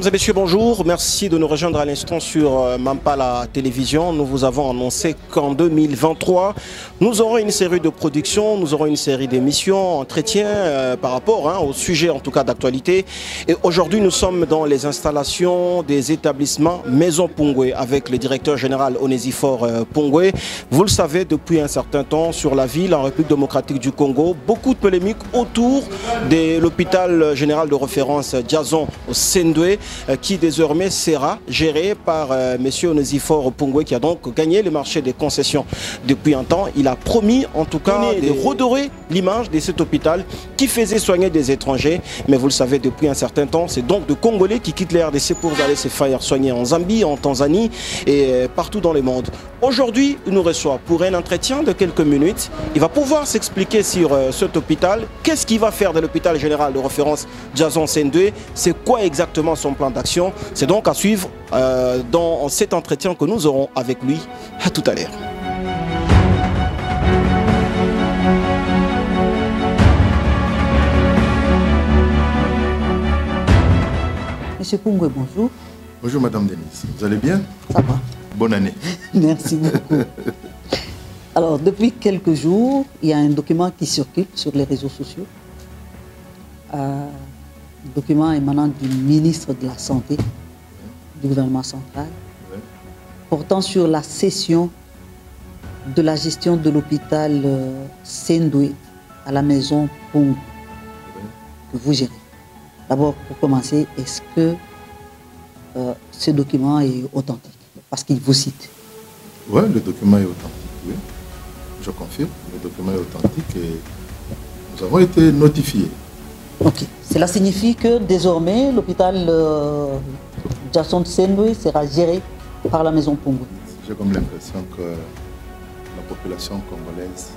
Mesdames et messieurs, bonjour. Merci de nous rejoindre à l'instant sur Mampala Télévision. Nous vous avons annoncé qu'en 2023, nous aurons une série de productions, nous aurons une série d'émissions, entretiens par rapport au sujet en tout cas d'actualité. Et aujourd'hui, nous sommes dans les installations des établissements Maison Pungwe avec le directeur général Onésiphore Pungwe. Vous le savez, depuis un certain temps, sur la ville en République démocratique du Congo, beaucoup de polémiques autour de l'hôpital général de référence Diazon au Sendwe, qui désormais sera géré par M. Onésiphore Pungwe, qui a donc gagné le marché des concessions depuis un temps. Il a promis en tout cas de redorer l'image de cet hôpital qui faisait soigner des étrangers. Mais vous le savez, depuis un certain temps, c'est donc de Congolais qui quittent les RDC pour aller se faire soigner en Zambie, en Tanzanie et partout dans le monde. Aujourd'hui, il nous reçoit pour un entretien de quelques minutes. Il va pouvoir s'expliquer sur cet hôpital. Qu'est-ce qu'il va faire de l'hôpital général de référence Diazon Sendwe? C'est quoi exactement son plan d'action? C'est donc à suivre dans cet entretien que nous aurons avec lui. À tout à l'heure. Monsieur Pungwe, bonjour. Bonjour Madame Denise, vous allez bien? Ça va. Bonne année. Merci beaucoup. Alors, depuis quelques jours, il y a un document qui circule sur les réseaux sociaux. Document émanant du ministre de la Santé du gouvernement central, portant sur la cession de la gestion de l'hôpital Sendwe à la maison Pungwe que vous gérez. D'abord, pour commencer, est-ce que ce document est authentique? Parce qu'il vous cite. Oui, le document est authentique, oui. Je confirme, le document est authentique et nous avons été notifiés. Ok. Cela signifie que désormais, l'hôpital Diazon Sendwe sera géré par la maison Pungwe. J'ai comme l'impression que la population congolaise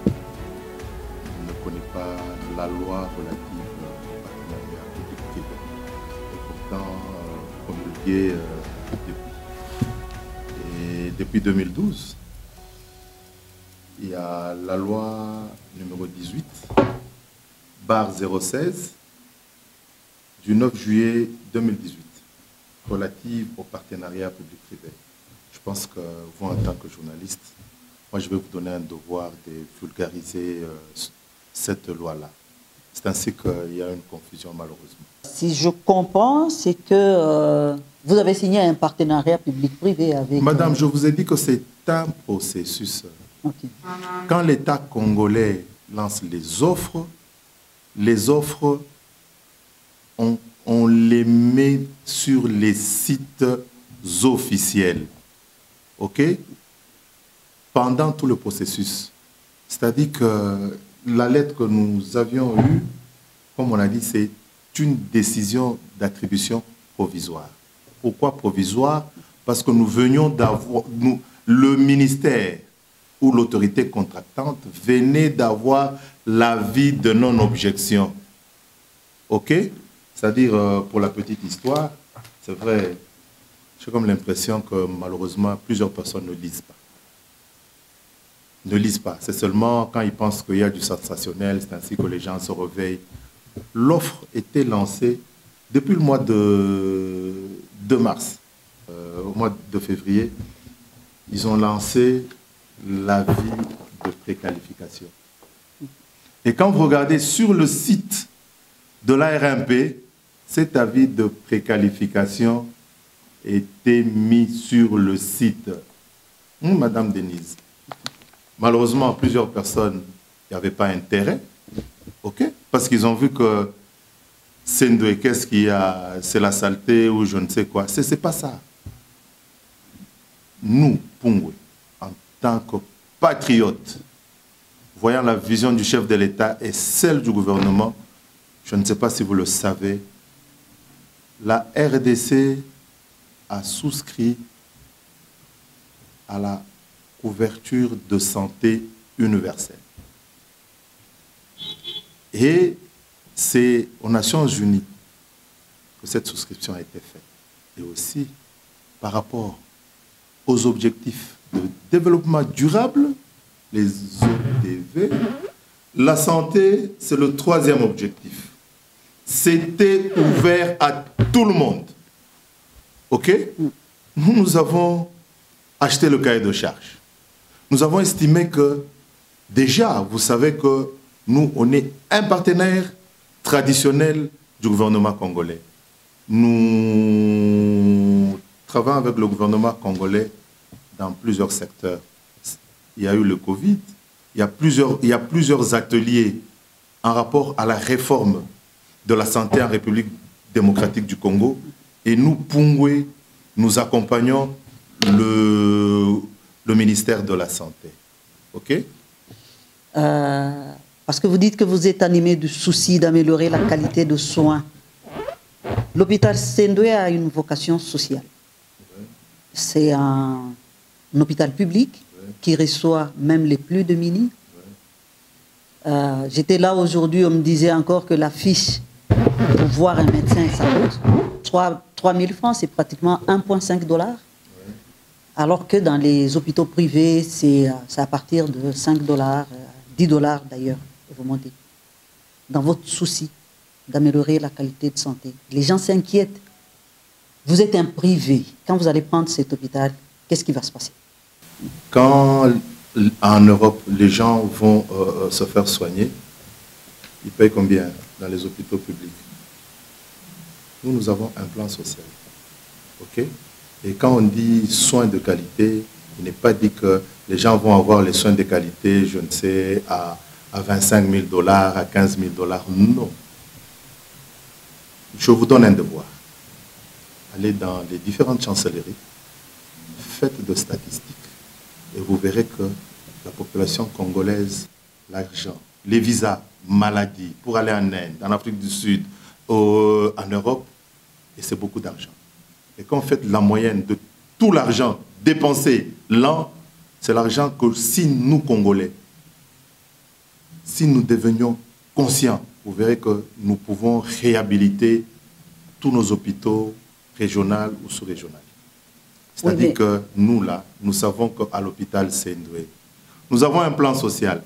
ne connaît pas la loi relative au partenariat public-privé. Et pourtant, promulguée depuis 2012, il y a la loi numéro 18/016 du 9 juillet 2018 relative au partenariat public-privé. Je pense que vous, en tant que journaliste, moi je vais vous donner un devoir de vulgariser cette loi-là. C'est ainsi qu'il y a une confusion malheureusement. Si je comprends, c'est que vous avez signé un partenariat public-privé avec... Madame, je vous ai dit que c'est un processus. Okay. Quand l'État congolais lance les offres, on les met sur les sites officiels. OK? Pendant tout le processus. C'est-à-dire que la lettre que nous avions eue, comme on a dit, c'est une décision d'attribution provisoire. Pourquoi provisoire? Parce que nous venions d'avoir... Le ministère ou l'autorité contractante venait d'avoir l'avis de non-objection. OK? C'est-à-dire, pour la petite histoire, c'est vrai, j'ai comme l'impression que malheureusement, plusieurs personnes ne lisent pas. Ne lisent pas. C'est seulement quand ils pensent qu'il y a du sensationnel, c'est ainsi que les gens se réveillent. L'offre était lancée depuis le mois de mars. Au mois de février, ils ont lancé l'avis de préqualification. Et quand vous regardez sur le site de l'ARMP, cet avis de préqualification était mis sur le site. Madame Denise, malheureusement, plusieurs personnes n'y avaient pas intérêt, ok, parce qu'ils ont vu que Sendwe, qu'est-ce qu'il y a, c'est la saleté ou je ne sais quoi. C'est pas ça. Nous, Pungwe, en tant que patriotes, voyant la vision du chef de l'État et celle du gouvernement, je ne sais pas si vous le savez, la RDC a souscrit à la couverture de santé universelle. Et c'est aux Nations Unies que cette souscription a été faite. Et aussi par rapport aux objectifs de développement durable, les ODV, la santé, c'est le troisième objectif. C'était ouvert à tout le monde. OK? Nous avons acheté le cahier de charges. Nous avons estimé que, déjà, vous savez que nous, on est un partenaire traditionnel du gouvernement congolais. Nous travaillons avec le gouvernement congolais dans plusieurs secteurs. Il y a eu le Covid, il y a plusieurs ateliers en rapport à la réforme de la santé en République démocratique du Congo. Et nous, Pungwe, nous accompagnons le ministère de la Santé. OK? Parce que vous dites que vous êtes animé du souci d'améliorer la qualité de soins. L'hôpital Sendwe a une vocation sociale. C'est un hôpital public qui reçoit même les plus démunis. J'étais là aujourd'hui, on me disait encore que la fiche pour voir un médecin, ça coûte 3 000 francs, c'est pratiquement 1,5 $. Alors que dans les hôpitaux privés, c'est à partir de 5 $, 10 $ d'ailleurs, vous montez. Dans votre souci d'améliorer la qualité de santé, les gens s'inquiètent. Vous êtes un privé. Quand vous allez prendre cet hôpital, qu'est-ce qui va se passer? Quand en Europe, les gens vont se faire soigner, ils payent combien dans les hôpitaux publics? Nous avons un plan social. OK? Et quand on dit soins de qualité, il n'est pas dit que les gens vont avoir les soins de qualité, je ne sais, à 25 000 $, à 15 000 $. Non. Je vous donne un devoir. Allez dans les différentes chancelleries, faites de statistiques, et vous verrez que la population congolaise, l'argent, les visas, maladies, pour aller en Inde, en Afrique du Sud, en Europe, et c'est beaucoup d'argent. Et quand vous faites la moyenne de tout l'argent dépensé l'an, c'est l'argent que si nous, Congolais, si nous devenions conscients, vous verrez que nous pouvons réhabiliter tous nos hôpitaux régionaux ou sous-régionaux. C'est-à-dire que nous, là, nous savons qu'à l'hôpital Sendwe, nous avons un plan social.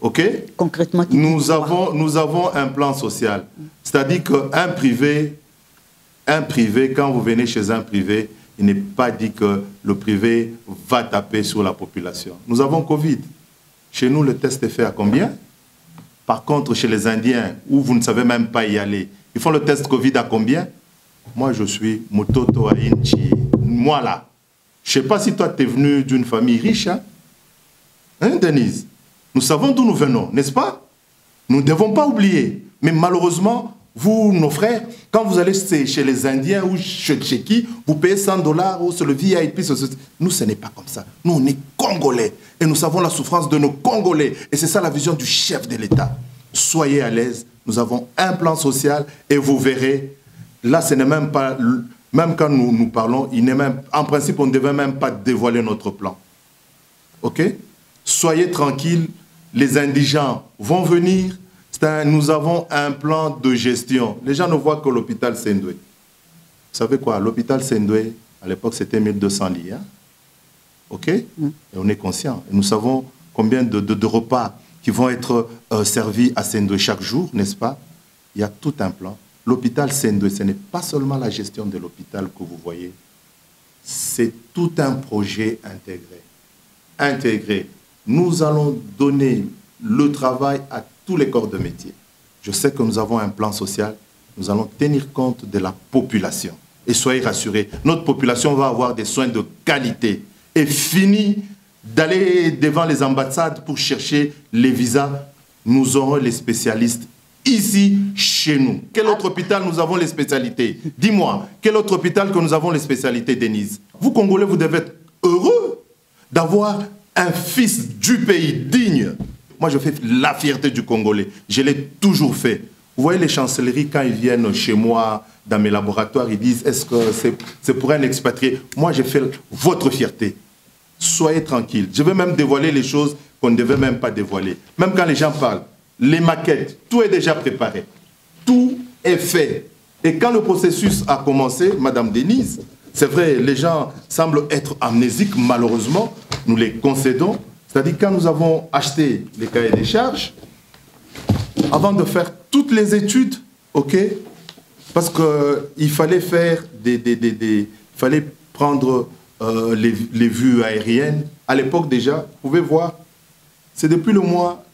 OK? Concrètement, nous avons un plan social. C'est-à-dire qu'un privé, quand vous venez chez un privé, il n'est pas dit que le privé va taper sur la population. Nous avons Covid. Chez nous, le test est fait à combien? Par contre, chez les Indiens, où vous ne savez même pas y aller, ils font le test Covid à combien? Moi, je suis Mototo Ainchi. Moi, là. Je ne sais pas si toi, tu es venu d'une famille riche. Hein, Denise? Nous savons d'où nous venons, n'est-ce pas? Nous ne devons pas oublier. Mais malheureusement, vous, nos frères, quand vous allez chez les Indiens ou chez qui, vous payez 100 $, ou c'est le VIP. Nous, ce n'est pas comme ça. Nous, on est Congolais. Et nous savons la souffrance de nos Congolais. Et c'est ça la vision du chef de l'État. Soyez à l'aise. Nous avons un plan social et vous verrez, là, ce n'est même pas... Même quand nous parlons, en principe, on ne devait même pas dévoiler notre plan. OK? Soyez tranquilles. Les indigents vont venir. Nous avons un plan de gestion. Les gens ne voient que l'hôpital Sendwe. Vous savez quoi? L'hôpital Sendwe, à l'époque, c'était 1200 lits. Hein? OK? Et on est conscient. Et nous savons combien de repas qui vont être servis à Sendwe chaque jour, n'est-ce pas? Il y a tout un plan. L'hôpital Sendwe, ce n'est pas seulement la gestion de l'hôpital que vous voyez. C'est tout un projet intégré. Intégré. Nous allons donner le travail à tous les corps de métier. Je sais que nous avons un plan social. Nous allons tenir compte de la population. Et soyez rassurés, notre population va avoir des soins de qualité. Et fini d'aller devant les ambassades pour chercher les visas. Nous aurons les spécialistes ici, chez nous. Quel autre hôpital nous avons les spécialités? Dis-moi, quel autre hôpital que nous avons les spécialités, Denise? Vous, Congolais, vous devez être heureux d'avoir un fils du pays digne. Moi, je fais la fierté du Congolais. Je l'ai toujours fait. Vous voyez les chancelleries, quand ils viennent chez moi, dans mes laboratoires, ils disent, est-ce que c'est pour un expatrié? Moi, j'ai fait votre fierté. Soyez tranquilles. Je vais même dévoiler les choses qu'on ne devait même pas dévoiler. Même quand les gens parlent, les maquettes, tout est déjà préparé. Tout est fait. Et quand le processus a commencé, Madame Denise, c'est vrai, les gens semblent être amnésiques, malheureusement, nous les concédons. C'est-à-dire quand nous avons acheté les cahiers des charges, avant de faire toutes les études, ok, Parce qu'il fallait faire il fallait prendre les vues aériennes. À l'époque déjà, vous pouvez voir, c'est depuis le mois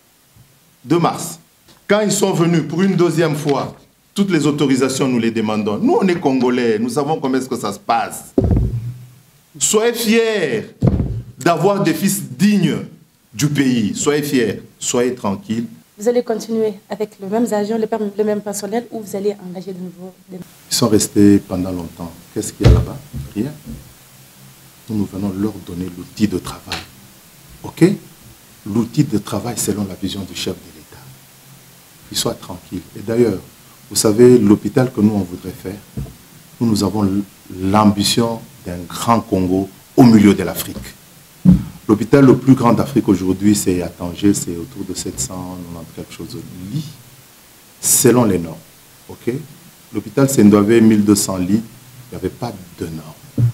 de mars. Quand ils sont venus pour une deuxième fois, toutes les autorisations, nous les demandons. Nous, on est Congolais, nous savons comment est-ce que ça se passe. Soyez fiers d'avoir des fils dignes du pays. Soyez fiers, soyez tranquilles. Vous allez continuer avec les mêmes agents, le même personnel, ou vous allez engager de nouveaux? Ils sont restés pendant longtemps. Qu'est-ce qu'il y a là-bas? Rien. Nous venons leur donner l'outil de travail. OK? L'outil de travail selon la vision du chef de l'État. Qu'ils soient tranquilles. Et d'ailleurs, vous savez, l'hôpital que nous, on voudrait faire, nous avons l'ambition d'un grand Congo au milieu de l'Afrique. L'hôpital le plus grand d'Afrique aujourd'hui, c'est à Tanger, c'est autour de 790 quelque chose de lits, selon les normes. OK? L'hôpital Sendou avait 1200 lits, il n'y avait pas de normes.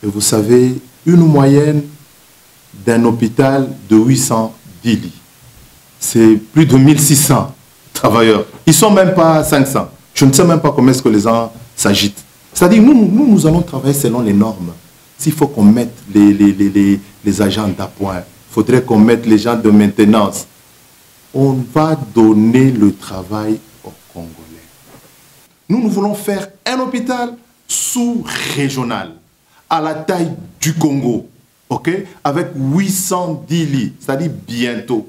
Et vous savez, une moyenne d'un hôpital de 810 lits, c'est plus de 1600 travailleurs. Ils ne sont même pas 500. Je ne sais même pas comment est-ce que les gens s'agitent. C'est-à-dire, nous allons travailler selon les normes. S'il faut qu'on mette les agents d'appoint, il faudrait qu'on mette les gens de maintenance. On va donner le travail aux Congolais. Nous voulons faire un hôpital sous-régional, à la taille du Congo, ok, avec 810 lits. C'est-à-dire bientôt,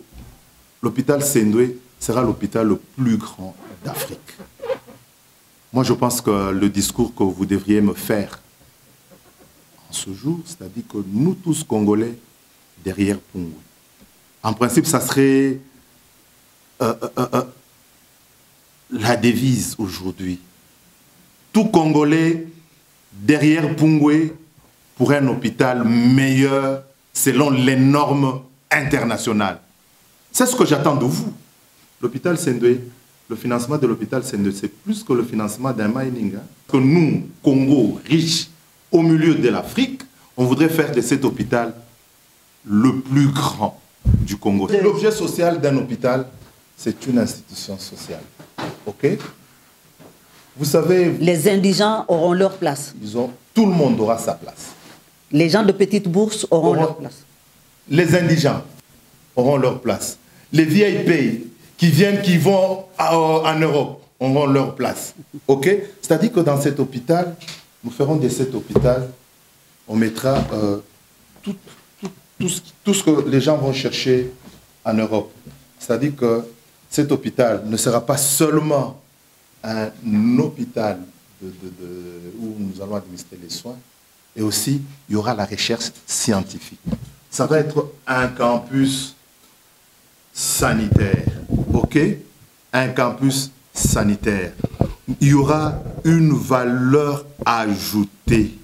l'hôpital Sendoué sera l'hôpital le plus grand d'Afrique. Moi, je pense que le discours que vous devriez me faire en ce jour, c'est-à-dire que nous tous Congolais, derrière Pungwe. En principe, ça serait la devise aujourd'hui. Tout Congolais derrière Pungwe pour un hôpital meilleur selon les normes internationales. C'est ce que j'attends de vous. L'hôpital Sendoué, le financement de l'hôpital Sendoué, c'est plus que le financement d'un mining. Hein. Que nous, Congo, riches, au milieu de l'Afrique, on voudrait faire de cet hôpital le plus grand du Congo. L'objet social d'un hôpital, c'est une institution sociale. OK? Vous savez... Les indigents auront leur place. Tout le monde aura sa place. Les gens de petites bourses auront leur place. Les indigents auront leur place. Les VIP qui viennent, qui vont en Europe, auront leur place. OK? C'est-à-dire que dans cet hôpital, nous ferons de cet hôpital, on mettra tout ce que les gens vont chercher en Europe. C'est-à-dire que cet hôpital ne sera pas seulement un hôpital où nous allons administrer les soins, et aussi, il y aura la recherche scientifique. Ça va être un campus sanitaire, ok? Un campus sanitaire. Il y aura une valeur ajoutée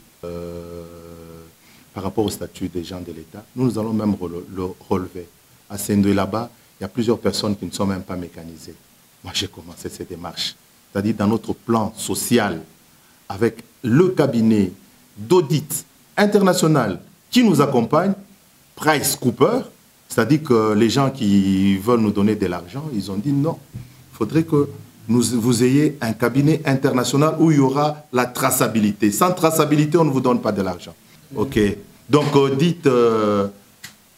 par rapport au statut des gens de l'État. Nous allons même le relever. À Sendoué, là-bas, il y a plusieurs personnes qui ne sont même pas mécanisées. Moi, j'ai commencé ces démarches. C'est-à-dire dans notre plan social, avec le cabinet d'audit international qui nous accompagne, PriceCoopers, c'est-à-dire que les gens qui veulent nous donner de l'argent, ils ont dit non. Il faudrait que vous ayez un cabinet international où il y aura la traçabilité. Sans traçabilité, on ne vous donne pas de l'argent. OK. Donc, dites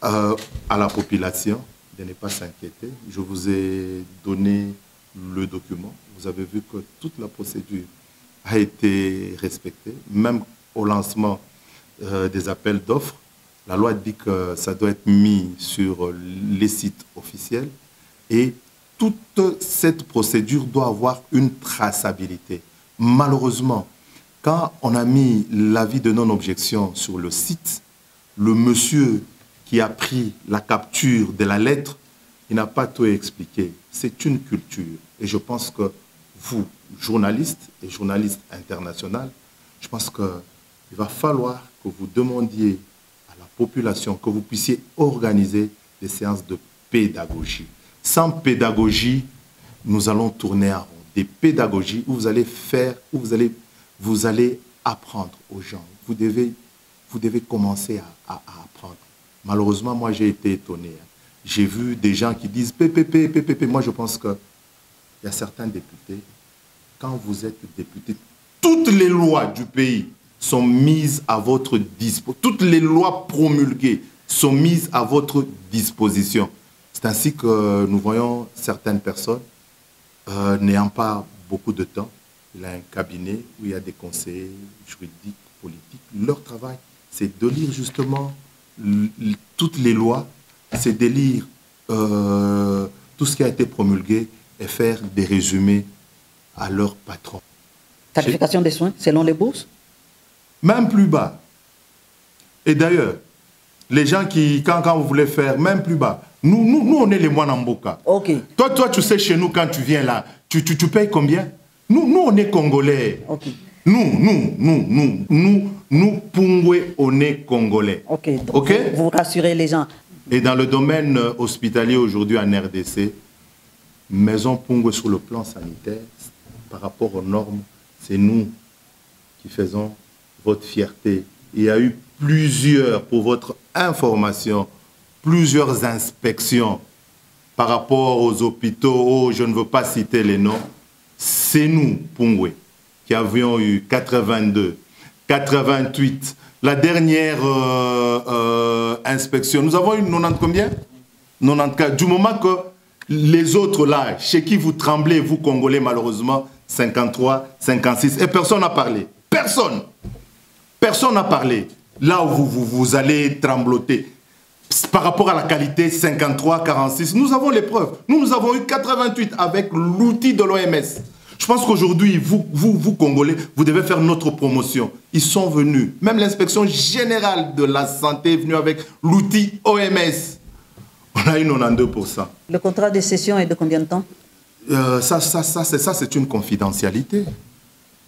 à la population de ne pas s'inquiéter. Je vous ai donné le document. Vous avez vu que toute la procédure a été respectée, même au lancement des appels d'offres. La loi dit que ça doit être mis sur les sites officiels et toute cette procédure doit avoir une traçabilité. Malheureusement, quand on a mis l'avis de non-objection sur le site, le monsieur qui a pris la capture de la lettre, il n'a pas tout expliqué. C'est une culture. Et je pense que vous, journalistes et journalistes internationaux, je pense qu'il va falloir que vous demandiez à la population que vous puissiez organiser des séances de pédagogie. Sans pédagogie, nous allons tourner en rond. Des pédagogies où vous allez faire, où vous allez apprendre aux gens. Vous devez commencer à apprendre. Malheureusement, moi, j'ai été étonné. J'ai vu des gens qui disent PPP, PPP. Moi, je pense qu'il y a certains députés, quand vous êtes député, toutes les lois du pays sont mises à votre disposition. Toutes les lois promulguées sont mises à votre disposition. C'est ainsi que nous voyons certaines personnes n'ayant pas beaucoup de temps. Il a un cabinet où il y a des conseillers juridiques, politiques. Leur travail, c'est de lire justement toutes les lois, c'est de lire tout ce qui a été promulgué et faire des résumés à leur patron. Tarification des soins selon les bourses? Même plus bas. Et d'ailleurs, les gens qui, quand vous voulez faire, même plus bas, nous on est les moines en boca. Ok. Toi, tu sais, chez nous, quand tu viens là, tu payes combien? Nous, on est Congolais. Ok. Nous, Pungwe, on est Congolais. Ok. Donc Ok? vous rassurez les gens. Et dans le domaine hospitalier aujourd'hui en RDC, Maison Pungwe sur le plan sanitaire, par rapport aux normes, c'est nous qui faisons votre fierté. Il y a eu plusieurs, pour votre information, plusieurs inspections par rapport aux hôpitaux, je ne veux pas citer les noms. C'est nous, Pungwe, qui avions eu 82, 88. La dernière inspection, nous avons eu 90 combien? 94. Du moment que les autres là, chez qui vous tremblez, vous Congolais, malheureusement, 53, 56. Et personne n'a parlé. Personne. Personne n'a parlé. Là où vous allez trembloter. Par rapport à la qualité, 53, 46, nous avons les preuves. Nous avons eu 88 avec l'outil de l'OMS. Je pense qu'aujourd'hui, vous Congolais, vous devez faire notre promotion. Ils sont venus. Même l'inspection générale de la santé est venue avec l'outil OMS. On a eu 92%. Le contrat de cession est de combien de temps? Ça c'est une confidentialité.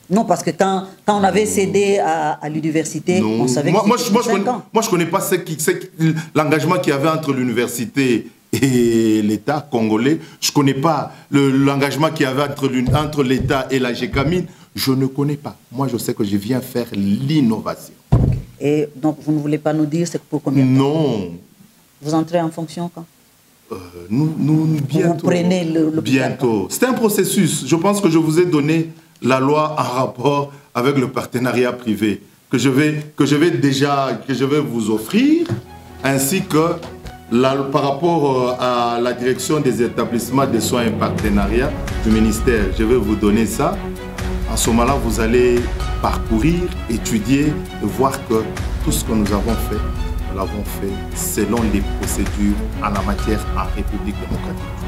Non, parce que quand on avait cédé à l'université, on savait que c'était 5 ans. Moi, je ne connais pas l'engagement qu'il y avait entre l'université et l'État congolais. Je ne connais pas l'engagement qu'il y avait entre l'État et la GECAMIN. Je ne connais pas. Moi, je sais que je viens faire l'innovation. Et donc, vous ne voulez pas nous dire c'est pour combien de temps? Non. Vous entrez en fonction quand? Nous bientôt. Vous prenez l'hôpital. Bientôt. C'est un processus. Je pense que je vous ai donné la loi en rapport avec le partenariat privé que je vais vous offrir, ainsi que par rapport à la direction des établissements de soins et partenariat du ministère. Je vais vous donner ça. En ce moment-là, vous allez parcourir, étudier et voir que tout ce que nous avons fait, nous l'avons fait selon les procédures en la matière en République démocratique.